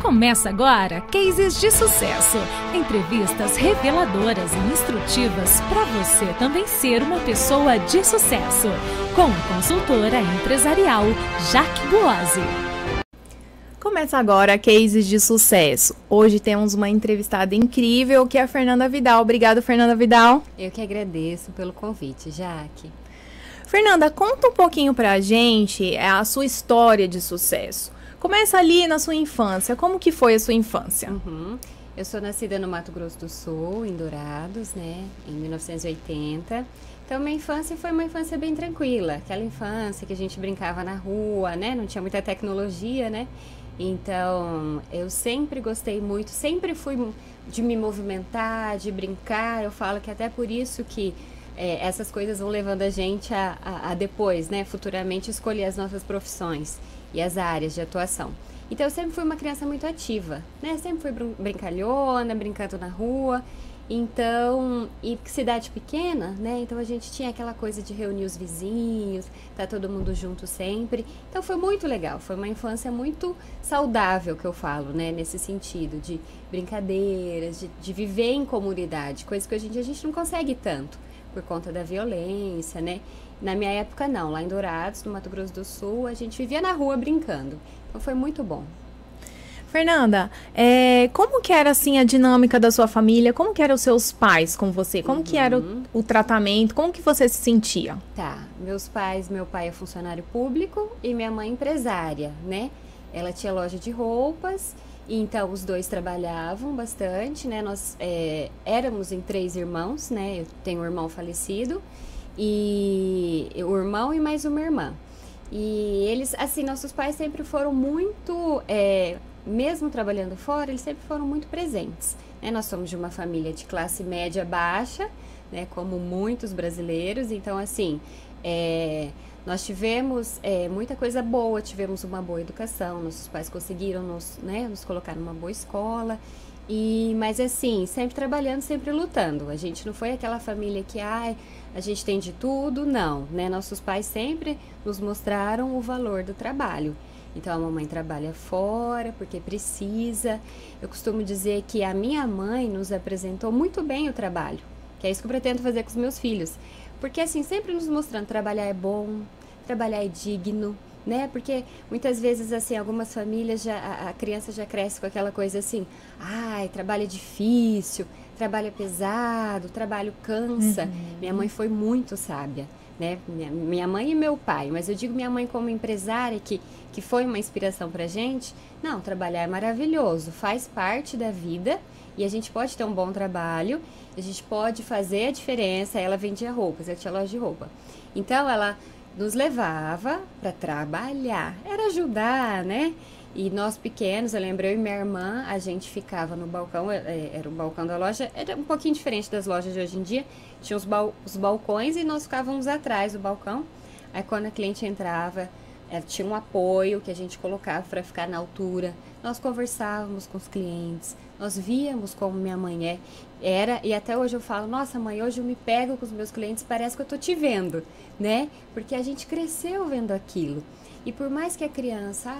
Começa agora Cases de Sucesso. Entrevistas reveladoras e instrutivas para você também ser uma pessoa de sucesso. Com a consultora empresarial Jaque Buozzi. Começa agora Cases de Sucesso. Hoje temos uma entrevistada incrível que é a Fernanda Vidal. Obrigada, Fernanda Vidal. Eu que agradeço pelo convite, Jaque. Fernanda, conta um pouquinho pra gente a sua história de sucesso. Começa ali na sua infância. Como que foi a sua infância? Eu sou nascida no Mato Grosso do Sul, em Dourados, né, em 1980. Então, minha infância foi uma infância bem tranquila. Aquela infância que a gente brincava na rua, né, não tinha muita tecnologia, né. Então, eu sempre gostei muito, sempre fui de me movimentar, de brincar. Eu falo que até por isso que essas coisas vão levando a gente a depois, né, futuramente escolher as nossas profissões e as áreas de atuação. Então, eu sempre fui uma criança muito ativa, né? Sempre fui brincalhona, brincando na rua. Então, e cidade pequena, né? Então, a gente tinha aquela coisa de reunir os vizinhos, tá todo mundo junto sempre. Então, foi muito legal. Foi uma infância muito saudável, que eu falo, né? Nesse sentido, de brincadeiras, de viver em comunidade. Coisa que hoje em dia a gente não consegue tanto, por conta da violência, né? Na minha época, não. Lá em Dourados, no Mato Grosso do Sul, a gente vivia na rua brincando. Então, foi muito bom. Fernanda, como que era assim a dinâmica da sua família? Como que eram os seus pais com você? Como que era o tratamento? Como que você se sentia? Tá, meu pai é funcionário público e minha mãe empresária, né? Ela tinha loja de roupas, então os dois trabalhavam bastante, né? Nós éramos em 3 irmãos, né? Eu tenho um irmão falecido, e o irmão e mais uma irmã. E eles, assim, nossos pais sempre foram muito, mesmo trabalhando fora, eles sempre foram muito presentes, né? Nós somos de uma família de classe média baixa, né? Como muitos brasileiros, então, assim, nós tivemos muita coisa boa, tivemos uma boa educação, nossos pais conseguiram nos colocar numa boa escola. Mas assim, sempre trabalhando, sempre lutando. A gente não foi aquela família que, a gente tem de tudo, não, né? Nossos pais sempre nos mostraram o valor do trabalho. Então, a mamãe trabalha fora porque precisa. Eu costumo dizer que a minha mãe nos apresentou muito bem o trabalho, que é isso que eu pretendo fazer com os meus filhos. Porque assim, sempre nos mostrando, trabalhar é bom, trabalhar é digno, né? Porque muitas vezes, assim, algumas famílias, a criança já cresce com aquela coisa assim, trabalho é difícil, trabalho é pesado, trabalho cansa. Minha mãe foi muito sábia, né? Minha mãe e meu pai, mas eu digo minha mãe como empresária, que foi uma inspiração pra gente. Não, trabalhar é maravilhoso, faz parte da vida e a gente pode ter um bom trabalho, a gente pode fazer a diferença. Ela vendia roupas, ela tinha loja de roupa. Então, ela nos levava para trabalhar, era ajudar, né? E nós pequenos, eu lembro, eu e minha irmã, a gente ficava no balcão, era o balcão da loja, era um pouquinho diferente das lojas de hoje em dia, tinha os balcões e nós ficávamos atrás do balcão. Aí quando a cliente entrava, tinha um apoio que a gente colocava para ficar na altura, nós conversávamos com os clientes, nós víamos como minha mãe era, e até hoje eu falo, nossa mãe, hoje eu me pego com os meus clientes, parece que eu tô te vendo, né? Porque a gente cresceu vendo aquilo. E por mais que a criança,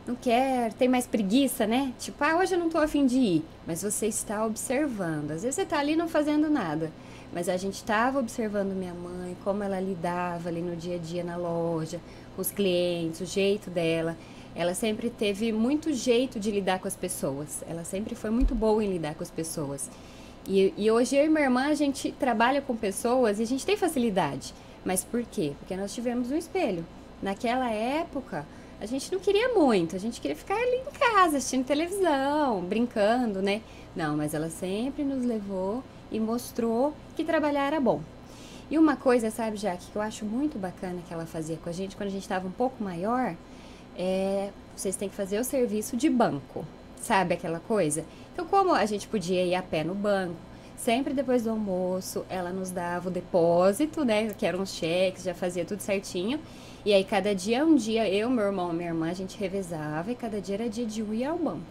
não quer, tem mais preguiça, né? Tipo, hoje eu não tô a fim de ir, mas você está observando. Às vezes você tá ali não fazendo nada, mas a gente estava observando minha mãe, como ela lidava ali no dia a dia na loja, com os clientes, o jeito dela. Ela sempre teve muito jeito de lidar com as pessoas. Ela sempre foi muito boa em lidar com as pessoas. E hoje eu e minha irmã, a gente trabalha com pessoas e a gente tem facilidade. Mas por quê? Porque nós tivemos um espelho. Naquela época, a gente não queria muito. A gente queria ficar ali em casa, assistindo televisão, brincando, né? Não, mas ela sempre nos levou e mostrou que trabalhar era bom. E uma coisa, sabe, Jaque, que eu acho muito bacana que ela fazia com a gente, quando a gente estava um pouco maior, vocês têm que fazer o serviço de banco, sabe aquela coisa? Então, como a gente podia ir a pé no banco, sempre depois do almoço, ela nos dava o depósito, né, que eram os cheques, já fazia tudo certinho, e aí cada dia, eu, meu irmão e minha irmã, a gente revezava, e cada dia era dia de ir ao banco,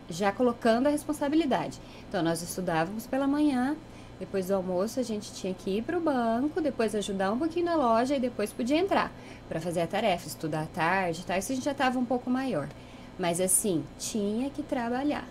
já colocando a responsabilidade. Então, nós estudávamos pela manhã, depois do almoço a gente tinha que ir para o banco, depois ajudar um pouquinho na loja e depois podia entrar para fazer a tarefa, estudar à tarde, tá? Isso a gente já estava um pouco maior. Mas assim, tinha que trabalhar.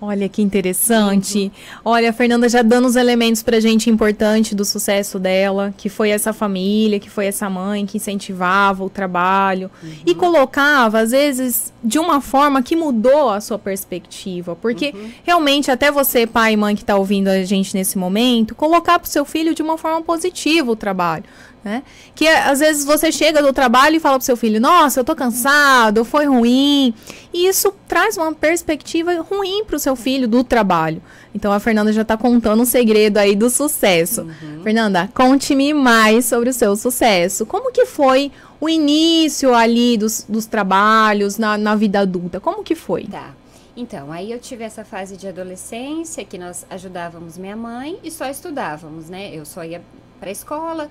Olha que interessante. Olha, a Fernanda já dando os elementos pra gente importante do sucesso dela, que foi essa família, que foi essa mãe que incentivava o trabalho e colocava, às vezes, de uma forma que mudou a sua perspectiva. Porque realmente, até você, pai e mãe que tá ouvindo a gente nesse momento, colocar pro seu filho de uma forma positiva o trabalho. Né? Que às vezes você chega do trabalho e fala pro seu filho, nossa, eu tô cansado, foi ruim. E isso traz uma perspectiva ruim pro seu filho do trabalho. Então a Fernanda já tá contando um segredo aí do sucesso. Fernanda, conte-me mais sobre o seu sucesso. Como que foi o início ali dos trabalhos na vida adulta? Como que foi? Tá. Então, aí eu tive essa fase de adolescência que nós ajudávamos minha mãe e só estudávamos, né? Eu só ia pra escola.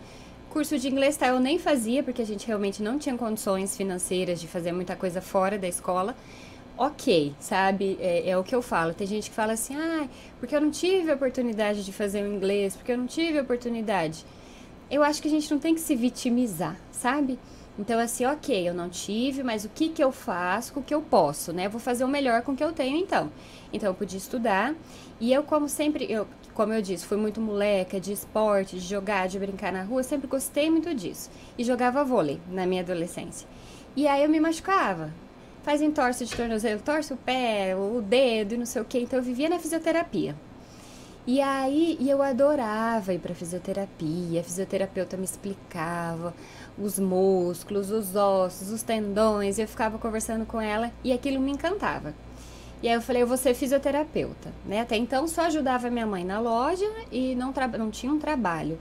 Curso de inglês, tá, eu nem fazia, porque a gente realmente não tinha condições financeiras de fazer muita coisa fora da escola. Ok, sabe? É o que eu falo. Tem gente que fala assim, porque eu não tive a oportunidade de fazer o inglês, porque eu não tive a oportunidade. Eu acho que a gente não tem que se vitimizar, sabe? Então, assim, ok, eu não tive, mas o que eu faço com o que eu posso, né? Eu vou fazer o melhor com o que eu tenho, então. Então, eu podia estudar. E eu, como sempre, como eu disse, fui muito moleca de esporte, de jogar, de brincar na rua. Sempre gostei muito disso. E jogava vôlei na minha adolescência. E aí, eu me machucava. Faz entorse de tornozelo, torce o pé, o dedo e não sei o quê. Então, eu vivia na fisioterapia. E aí, eu adorava ir pra fisioterapia. A fisioterapeuta me explicava os músculos, os ossos, os tendões. Eu ficava conversando com ela e aquilo me encantava. E aí eu falei, eu vou ser fisioterapeuta, né? Até então só ajudava minha mãe na loja e não tinha um trabalho.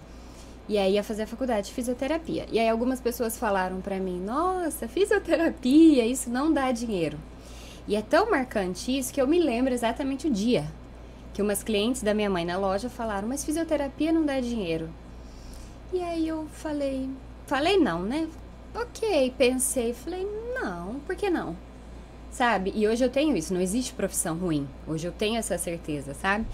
E aí ia fazer a faculdade de fisioterapia. E aí algumas pessoas falaram pra mim, nossa, fisioterapia, isso não dá dinheiro. E é tão marcante isso que eu me lembro exatamente o dia que umas clientes da minha mãe na loja falaram, mas fisioterapia não dá dinheiro. E aí eu falei não, né? Ok, pensei, falei, não, por que não? Sabe? E hoje eu tenho isso, não existe profissão ruim. Hoje eu tenho essa certeza, sabe?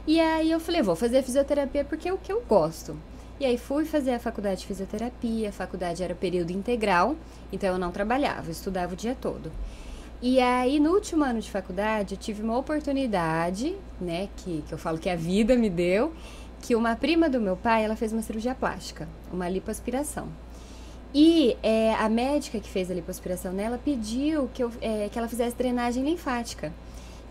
E aí eu falei, vou fazer fisioterapia porque é o que eu gosto. E aí fui fazer a faculdade de fisioterapia, a faculdade era período integral, então eu não trabalhava, eu estudava o dia todo. E aí no último ano de faculdade eu tive uma oportunidade, né, que eu falo que a vida me deu, que uma prima do meu pai, ela fez uma cirurgia plástica, uma lipoaspiração. E a médica que fez a lipoaspiração nela pediu que ela fizesse drenagem linfática.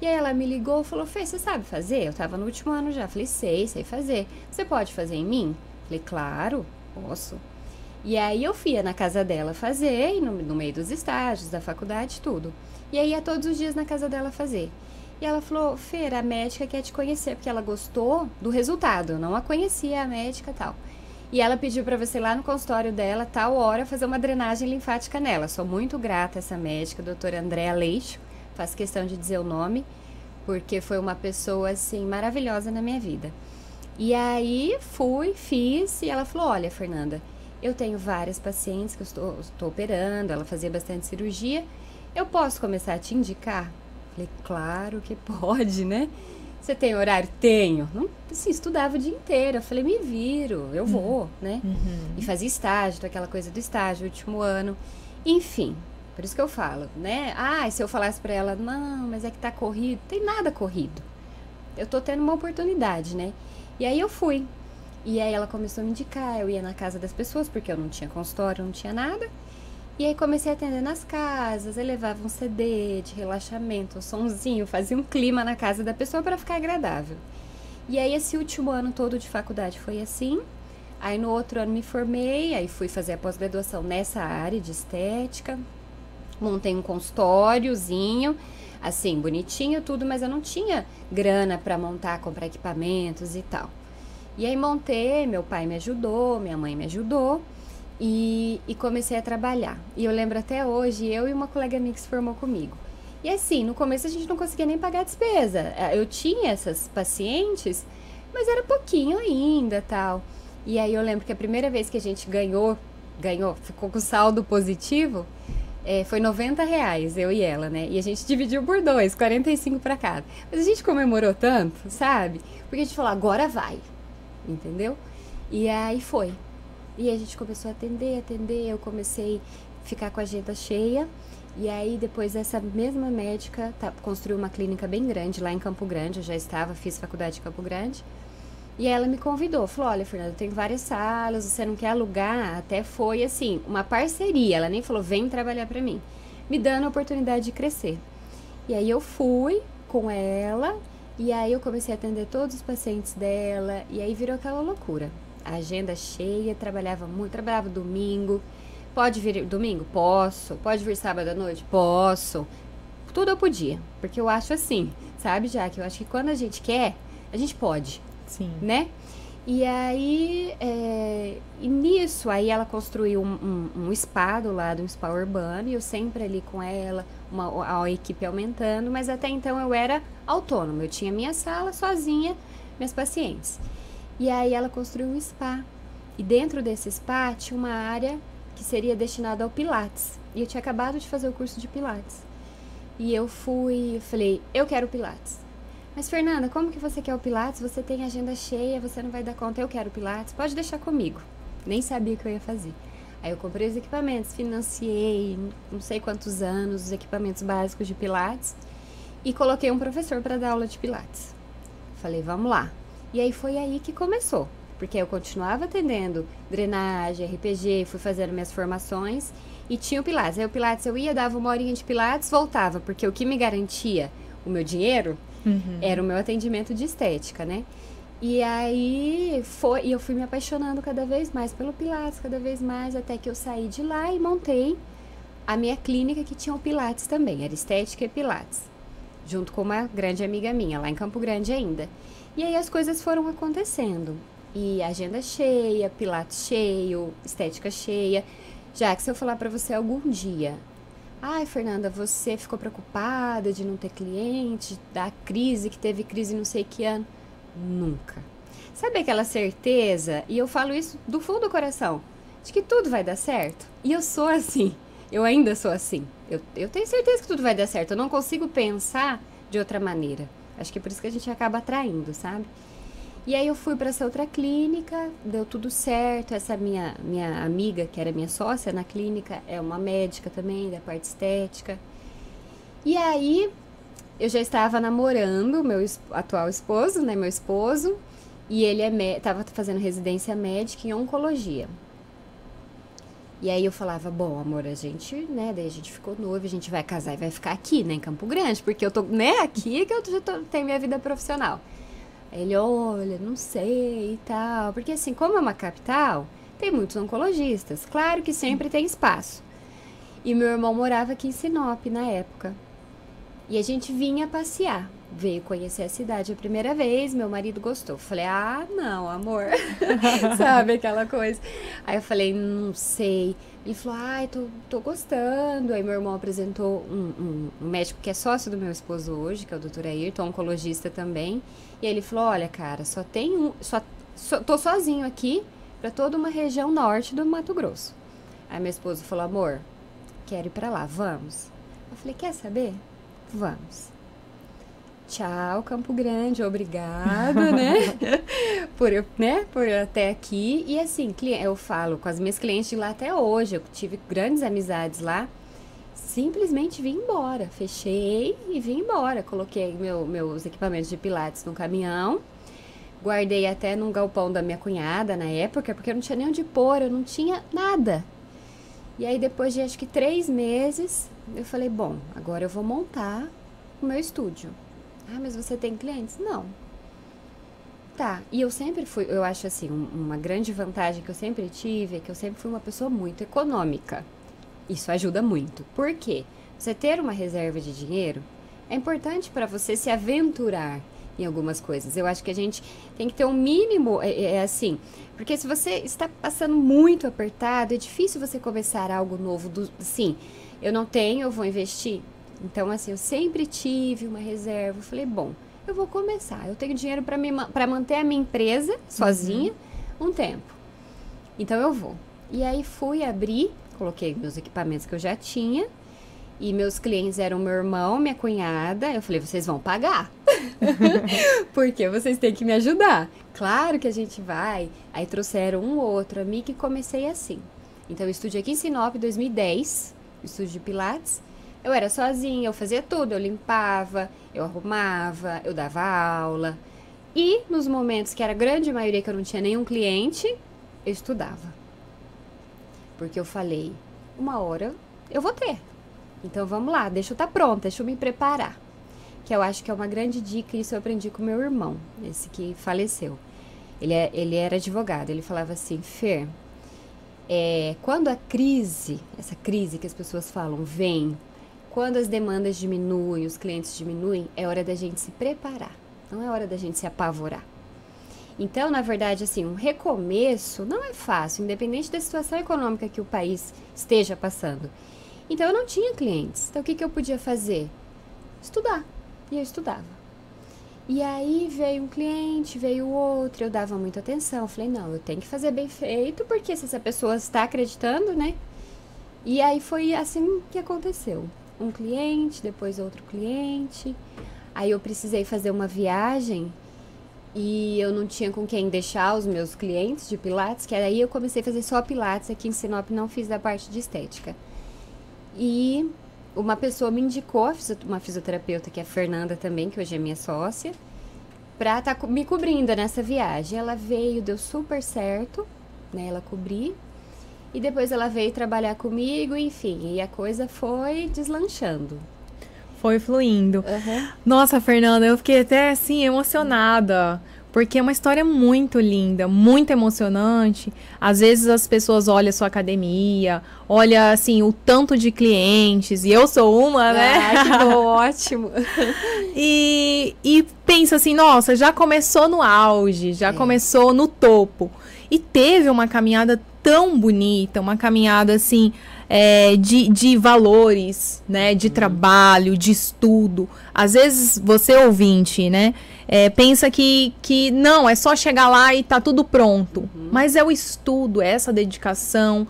E aí ela me ligou e falou, Fê, você sabe fazer? Eu tava no último ano já. Falei, sei fazer. Você pode fazer em mim? Falei, claro, posso. E aí eu fui na casa dela fazer, no meio dos estágios, da faculdade, tudo. E aí ia todos os dias na casa dela fazer. E ela falou, Fê, a médica quer te conhecer, porque ela gostou do resultado. Eu não a conhecia, a médica e tal. E ela pediu para você ir lá no consultório dela, tal hora, fazer uma drenagem linfática nela. Sou muito grata a essa médica, doutora Andréa Leixo. Faço questão de dizer o nome, porque foi uma pessoa, assim, maravilhosa na minha vida. E aí, fiz, e ela falou, olha, Fernanda, eu tenho várias pacientes que eu estou operando, ela fazia bastante cirurgia, eu posso começar a te indicar? Falei, claro que pode, né? Você tem horário? Tenho. Não, assim, estudava o dia inteiro. Eu falei, me viro, eu vou, né? E fazia estágio, aquela coisa do estágio, último ano. Enfim, por isso que eu falo, né? Se eu falasse pra ela, não, mas é que tá corrido. Tem nada corrido. Eu tô tendo uma oportunidade, né? E aí eu fui. E aí ela começou a me indicar, eu ia na casa das pessoas, porque eu não tinha consultório, não tinha nada. E aí comecei a atender nas casas, eu levava um CD de relaxamento, um sonzinho, fazia um clima na casa da pessoa para ficar agradável. E aí esse último ano todo de faculdade foi assim. Aí no outro ano me formei, aí fui fazer a pós-graduação nessa área de estética. Montei um consultóriozinho, assim, bonitinho tudo, mas eu não tinha grana para montar, comprar equipamentos e tal. E aí montei, meu pai me ajudou, minha mãe me ajudou. E comecei a trabalhar. E eu lembro até hoje, eu e uma colega minha que se formou comigo. E assim, no começo a gente não conseguia nem pagar a despesa. Eu tinha essas pacientes, mas era pouquinho ainda, tal. E aí eu lembro que a primeira vez que a gente ganhou, ficou com saldo positivo, foi R$90, eu e ela, né? E a gente dividiu por 2, 45 para cada. Mas a gente comemorou tanto, sabe? Porque a gente falou, agora vai, entendeu? E aí foi. E a gente começou a atender, eu comecei a ficar com a agenda cheia. E aí, depois, essa mesma médica construiu uma clínica bem grande lá em Campo Grande. Eu já fiz faculdade em Campo Grande. E ela me convidou, falou, olha, Fernanda, eu tenho várias salas, você não quer alugar? Até foi, assim, uma parceria. Ela nem falou, vem trabalhar pra mim. Me dando a oportunidade de crescer. E aí eu fui com ela, e aí eu comecei a atender todos os pacientes dela, e aí virou aquela loucura. A agenda cheia, trabalhava muito, trabalhava domingo. Pode vir domingo? Posso. Pode vir sábado à noite? Posso. Tudo eu podia, porque eu acho assim, sabe, Jaque? Eu acho que quando a gente quer, a gente pode. Sim. Né? E aí, e nisso, aí ela construiu um spa do lado, um spa urbano, e eu sempre ali com ela, a equipe aumentando, mas até então eu era autônoma, eu tinha minha sala sozinha, minhas pacientes. E aí ela construiu um spa, e dentro desse spa tinha uma área que seria destinada ao Pilates, e eu tinha acabado de fazer o curso de Pilates. E eu falei, eu quero Pilates. Mas, Fernanda, como que você quer o Pilates? Você tem agenda cheia, você não vai dar conta. Eu quero Pilates, pode deixar comigo. Nem sabia o que eu ia fazer. Aí eu comprei os equipamentos, financiei não sei quantos anos os equipamentos básicos de Pilates e coloquei um professor para dar aula de Pilates. Falei, vamos lá. E aí foi aí que começou, porque eu continuava atendendo drenagem, RPG, fui fazendo minhas formações e tinha o Pilates. Aí o Pilates eu ia, dava uma horinha de Pilates, voltava, porque o que me garantia o meu dinheiro era o meu atendimento de estética, né? E aí eu fui me apaixonando cada vez mais pelo Pilates, cada vez mais, até que eu saí de lá e montei a minha clínica que tinha o Pilates também, era estética e Pilates, junto com uma grande amiga minha, lá em Campo Grande ainda. E aí as coisas foram acontecendo, e agenda cheia, Pilates cheio, estética cheia. Já que se eu falar pra você algum dia, ai, Fernanda, você ficou preocupada de não ter cliente, da crise, que teve crise não sei que ano? Nunca. Sabe aquela certeza, e eu falo isso do fundo do coração, de que tudo vai dar certo? E eu sou assim, eu ainda sou assim. Eu tenho certeza que tudo vai dar certo, eu não consigo pensar de outra maneira. Acho que é por isso que a gente acaba atraindo, sabe? E aí eu fui para essa outra clínica, deu tudo certo. Essa minha amiga, que era minha sócia na clínica, é uma médica também, da parte estética. E aí eu já estava namorando o meu atual esposo, né, meu esposo, e ele estava fazendo residência médica em oncologia. E aí eu falava, bom, amor, a gente, né, daí a gente ficou noivo, a gente vai casar e vai ficar aqui, né, em Campo Grande, porque eu tô, né, aqui que eu já tenho minha vida profissional. Ele, olha, não sei e tal. Porque assim, como é uma capital, tem muitos oncologistas. Claro que sempre tem espaço. E meu irmão morava aqui em Sinop na época. E a gente vinha passear. Veio conhecer a cidade a primeira vez, meu marido gostou. Falei, ah, não, amor. Sabe aquela coisa? Aí eu falei, não sei. Ele falou, ai, tô gostando. Aí meu irmão apresentou um médico que é sócio do meu esposo hoje, que é o Dr. Ayrton, oncologista também. E ele falou, olha, cara, tô sozinho aqui para toda uma região norte do Mato Grosso. Aí meu esposo falou, amor, quero ir para lá, vamos. Eu falei, quer saber? Vamos. Tchau, Campo Grande, obrigada, né? por até aqui. E assim, eu falo com as minhas clientes de lá até hoje, eu tive grandes amizades lá. Simplesmente vim embora, fechei e vim embora. Coloquei meus equipamentos de Pilates no caminhão, guardei até num galpão da minha cunhada na época, porque eu não tinha nem onde pôr, eu não tinha nada. E aí depois de acho que 3 meses, eu falei, bom, agora eu vou montar o meu estúdio. Ah, mas você tem clientes? Não. Tá, e eu sempre fui, eu acho assim, uma grande vantagem que eu sempre tive é que eu sempre fui uma pessoa muito econômica. Isso ajuda muito. Por quê? Você ter uma reserva de dinheiro é importante para você se aventurar em algumas coisas. Eu acho que a gente tem que ter um mínimo, assim, porque se você está passando muito apertado, é difícil você começar algo novo, assim, eu não tenho, eu vou investir. Então, assim, eu sempre tive uma reserva. Eu falei, bom, eu vou começar. Eu tenho dinheiro para manter a minha empresa sozinha um tempo. Então, eu vou. E aí, fui abrir, coloquei meus equipamentos que eu já tinha. E meus clientes eram meu irmão, minha cunhada. Eu falei, vocês vão pagar. Porque vocês têm que me ajudar. Claro que a gente vai. Aí, trouxeram um ou outro amigo e comecei assim. Então, eu estudei aqui em Sinop em 2010. Estúdio de Pilates. Eu era sozinha, eu fazia tudo, eu limpava, eu arrumava, eu dava aula. E nos momentos que era a grande maioria que eu não tinha nenhum cliente, eu estudava. Porque eu falei, uma hora eu vou ter. Então vamos lá, deixa eu estar pronta, deixa eu me preparar. Que eu acho que é uma grande dica, e isso eu aprendi com meu irmão, esse que faleceu. Ele era advogado, ele falava assim, Fer, quando a crise, essa crise que as pessoas falam, vem, quando as demandas diminuem, os clientes diminuem, é hora da gente se preparar, não é hora da gente se apavorar. Então, na verdade, assim, um recomeço não é fácil, independente da situação econômica que o país esteja passando. Então, eu não tinha clientes. Então, o que eu podia fazer? Estudar. E eu estudava. E aí veio um cliente, veio outro, eu dava muita atenção. Falei, não, eu tenho que fazer bem feito, porque se essa pessoa está acreditando, né? E aí foi assim que aconteceu. Um cliente, depois outro cliente. Aí eu precisei fazer uma viagem e eu não tinha com quem deixar os meus clientes de Pilates, que aí eu comecei a fazer só Pilates aqui em Sinop, não fiz a parte de estética. E uma pessoa me indicou, uma fisioterapeuta, que é a Fernanda também, que hoje é minha sócia, pra estar me cobrindo nessa viagem. Ela veio, deu super certo, né, ela cobrir. E depois ela veio trabalhar comigo, enfim, e a coisa foi deslanchando. Foi fluindo. Nossa, Fernanda, eu fiquei até assim emocionada, porque é uma história muito linda, muito emocionante. Às vezes as pessoas olham a sua academia, olham assim o tanto de clientes, e eu sou uma, né? Ah, que bom, ótimo. E pensa assim, nossa, já começou no auge, já começou no topo. E teve uma caminhada tão bonita, uma caminhada assim, de valores, né, de trabalho, de estudo. Às vezes você ouvinte, né, pensa que não, é só chegar lá e tá tudo pronto. Mas é o estudo, é essa dedicação.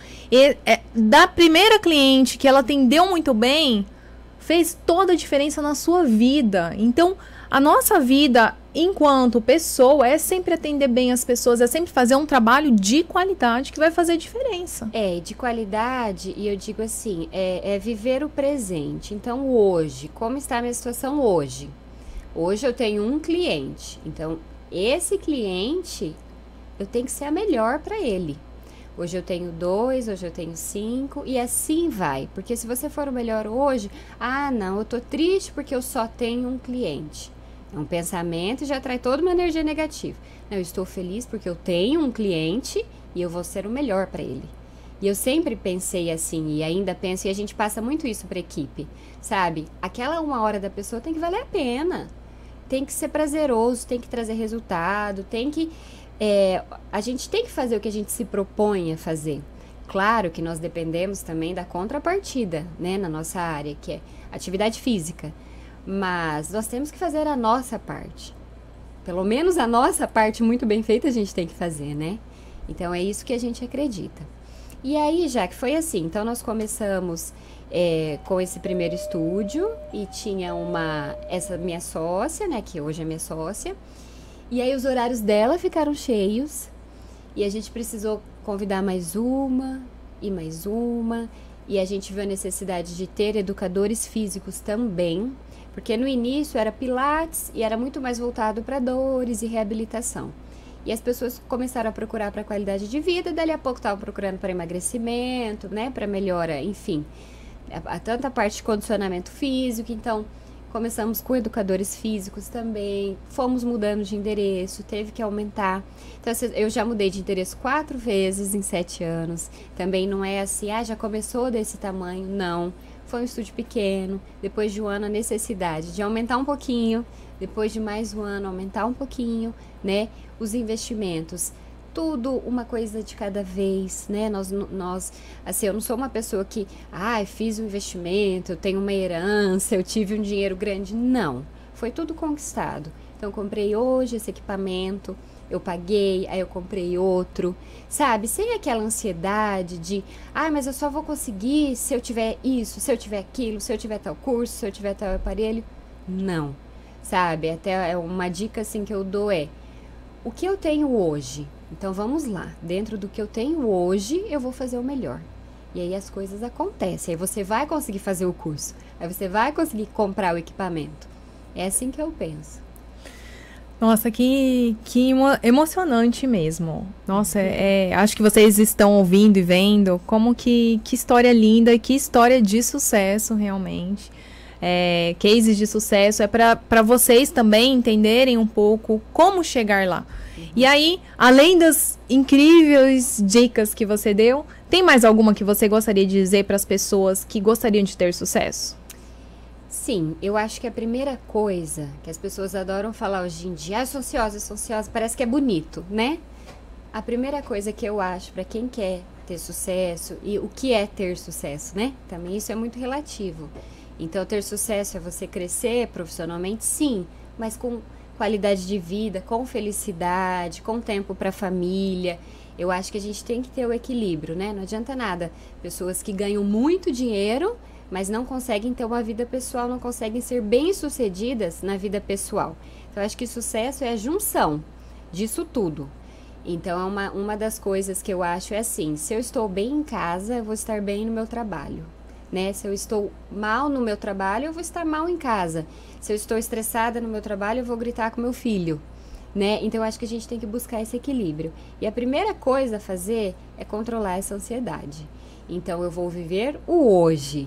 Da primeira cliente que ela atendeu muito bem, fez toda a diferença na sua vida. Então, a nossa vida enquanto pessoa é sempre atender bem as pessoas, é sempre fazer um trabalho de qualidade que vai fazer diferença. De qualidade, e eu digo assim, é viver o presente. Então, hoje, como está a minha situação hoje? Hoje eu tenho um cliente, então esse cliente, eu tenho que ser a melhor para ele. Hoje eu tenho 2, hoje eu tenho 5, e assim vai. Porque se você for o melhor hoje, não, eu tô triste porque eu só tenho um cliente. É um pensamento e já traz toda uma energia negativa. Não, eu estou feliz porque eu tenho um cliente e eu vou ser o melhor para ele. E eu sempre pensei assim, e ainda penso, e a gente passa muito isso para a equipe, sabe? Aquela 1 hora da pessoa tem que valer a pena. Tem que ser prazeroso, tem que trazer resultado, tem que... a gente tem que fazer o que a gente se propõe a fazer. Claro que nós dependemos também da contrapartida, né, na nossa área, que é atividade física. Mas nós temos que fazer a nossa parte. Pelo menos a nossa parte muito bem feita a gente tem que fazer, né? Então é isso que a gente acredita. E aí, já que foi assim, então nós começamos com esse primeiro estúdio e tinha essa minha sócia, né, que hoje é minha sócia. E aí os horários dela ficaram cheios e a gente precisou convidar mais uma e mais uma. E a gente viu a necessidade de ter educadores físicos também, porque no início era Pilates e era muito mais voltado para dores e reabilitação. E as pessoas começaram a procurar para qualidade de vida, dali a pouco estavam procurando para emagrecimento, né, para melhora, enfim, tanta parte de condicionamento físico. Então, começamos com educadores físicos também, fomos mudando de endereço, teve que aumentar. Então, eu já mudei de endereço 4 vezes em 7 anos. Também não é assim, já começou desse tamanho, não. Foi um estúdio pequeno, depois de um ano a necessidade de aumentar um pouquinho, depois de mais um ano aumentar um pouquinho, né? Os investimentos, tudo uma coisa de cada vez, né? Nós assim, eu não sou uma pessoa que, fiz um investimento, eu tenho uma herança, eu tive um dinheiro grande, não. Foi tudo conquistado. Então, eu comprei hoje esse equipamento, eu paguei, aí eu comprei outro, sabe? Sem aquela ansiedade de, mas eu só vou conseguir se eu tiver isso, se eu tiver aquilo, se eu tiver tal curso, se eu tiver tal aparelho. Não, sabe? Até uma dica assim que eu dou o que eu tenho hoje? Então vamos lá, dentro do que eu tenho hoje, eu vou fazer o melhor. E aí as coisas acontecem, aí você vai conseguir fazer o curso, Aí você vai conseguir comprar o equipamento. É assim que eu penso. Nossa, emocionante mesmo. Nossa, acho que vocês estão ouvindo e vendo como que história linda e que história de sucesso realmente. Cases de sucesso é para vocês também entenderem um pouco como chegar lá. E aí, além das incríveis dicas que você deu, tem mais alguma que você gostaria de dizer para as pessoas que gostariam de ter sucesso? Sim, eu acho que a primeira coisa que as pessoas adoram falar hoje em dia, sou ansiosa, parece que é bonito, né? A primeira coisa que eu acho para quem quer ter sucesso, e o que é ter sucesso, né? Também isso é muito relativo. Então, ter sucesso é você crescer profissionalmente, sim, mas com qualidade de vida, com felicidade, com tempo para a família. Eu acho que a gente tem que ter o equilíbrio, né? Não adianta nada. Pessoas que ganham muito dinheiro, mas não conseguem ter uma vida pessoal, não conseguem ser bem-sucedidas na vida pessoal. Então, eu acho que sucesso é a junção disso tudo. Então, uma das coisas que eu acho é assim, se eu estou bem em casa, eu vou estar bem no meu trabalho. Né? Se eu estou mal no meu trabalho, eu vou estar mal em casa. Se eu estou estressada no meu trabalho, eu vou gritar com meu filho. Né? Então, eu acho que a gente tem que buscar esse equilíbrio. E a primeira coisa a fazer é controlar essa ansiedade. Então, eu vou viver o hoje.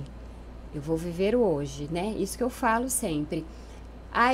Eu vou viver o hoje, né? Isso que eu falo sempre.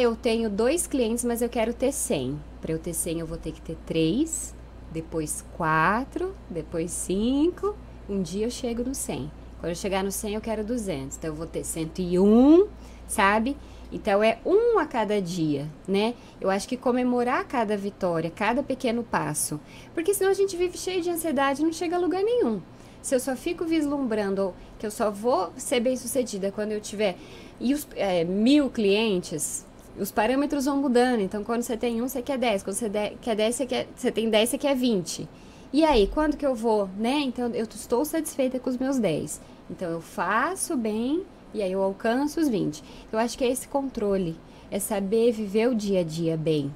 Eu tenho 2 clientes, mas eu quero ter 100. Para eu ter 100, eu vou ter que ter 3, depois 4, depois 5. Um dia eu chego no 100. Quando eu chegar no 100, eu quero 200. Então, eu vou ter 101, sabe? Então, é um a cada dia, né? Eu acho que comemorar cada vitória, cada pequeno passo. Porque senão a gente vive cheio de ansiedade e não chega a lugar nenhum. Se eu só fico vislumbrando que eu só vou ser bem-sucedida quando eu tiver 1.000 clientes, os parâmetros vão mudando. Então, quando você tem 1, você quer 10. Quando você quer 10, você tem 10, você quer 20. E aí, quando que eu vou, né? Então, eu estou satisfeita com os meus 10. Então, eu faço bem e aí eu alcanço os 20. Eu acho que é esse controle, é saber viver o dia a dia bem,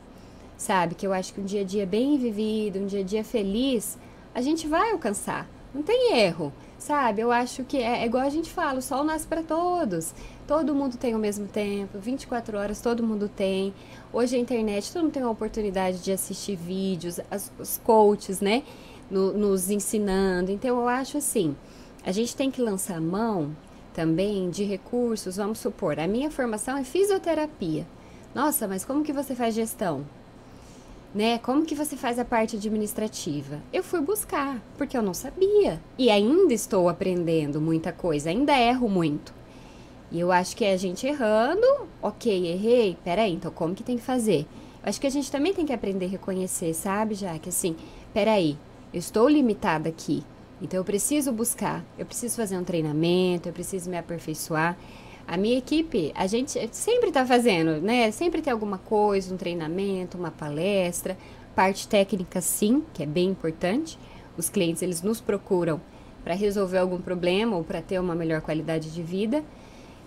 sabe? Que eu acho que um dia a dia bem vivido, um dia a dia feliz, a gente vai alcançar. Não tem erro, sabe? Eu acho que é igual a gente fala, o sol nasce para todos. Todo mundo tem o mesmo tempo, 24 horas todo mundo tem. Hoje a internet, todo mundo tem a oportunidade de assistir vídeos, os coaches, né? Nos ensinando. Então, eu acho assim, a gente tem que lançar mão também de recursos. Vamos supor, a minha formação é fisioterapia. Nossa, mas como que você faz gestão? Né? Como que você faz a parte administrativa? Eu fui buscar, porque eu não sabia. E ainda estou aprendendo muita coisa, ainda erro muito. E eu acho que é a gente errando, ok, errei, peraí, então como que tem que fazer? Eu acho que a gente também tem que aprender a reconhecer, sabe, Jaque? Assim, peraí, eu estou limitada aqui, então eu preciso buscar, eu preciso fazer um treinamento, eu preciso me aperfeiçoar. A minha equipe, a gente sempre está fazendo, né? Sempre tem alguma coisa, um treinamento, uma palestra, parte técnica sim, que é bem importante. Os clientes, eles nos procuram para resolver algum problema ou para ter uma melhor qualidade de vida.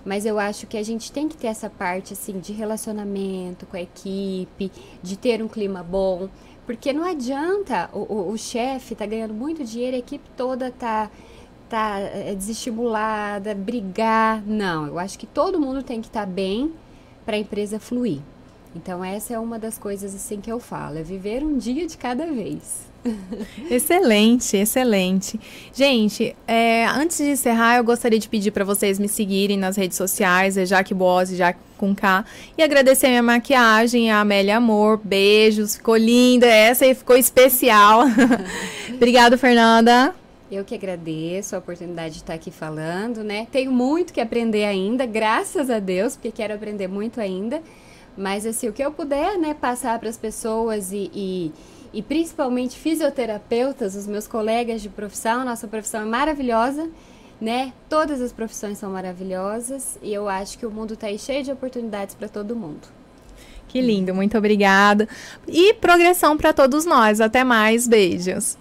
Mas eu acho que a gente tem que ter essa parte, assim, de relacionamento com a equipe, de ter um clima bom. Porque não adianta o chefe tá ganhando muito dinheiro, a equipe toda tá desestimulada, brigar. Não, eu acho que todo mundo tem que estar bem para a empresa fluir. Então, essa é uma das coisas assim que eu falo, é viver um dia de cada vez. Excelente, excelente. Gente, antes de encerrar, eu gostaria de pedir para vocês me seguirem nas redes sociais, Jaque Bose, Jaque com K, e agradecer a minha maquiagem, a Amélia Amor, beijos, ficou linda, essa aí ficou especial. Obrigada, Fernanda. Eu que agradeço a oportunidade de estar aqui falando, né? Tenho muito que aprender ainda, graças a Deus, porque quero aprender muito ainda. Mas, assim, o que eu puder, né, passar para as pessoas e principalmente fisioterapeutas, os meus colegas de profissão, nossa profissão é maravilhosa, né? Todas as profissões são maravilhosas e eu acho que o mundo está aí cheio de oportunidades para todo mundo. Que lindo, muito obrigada. E progressão para todos nós. Até mais, beijos.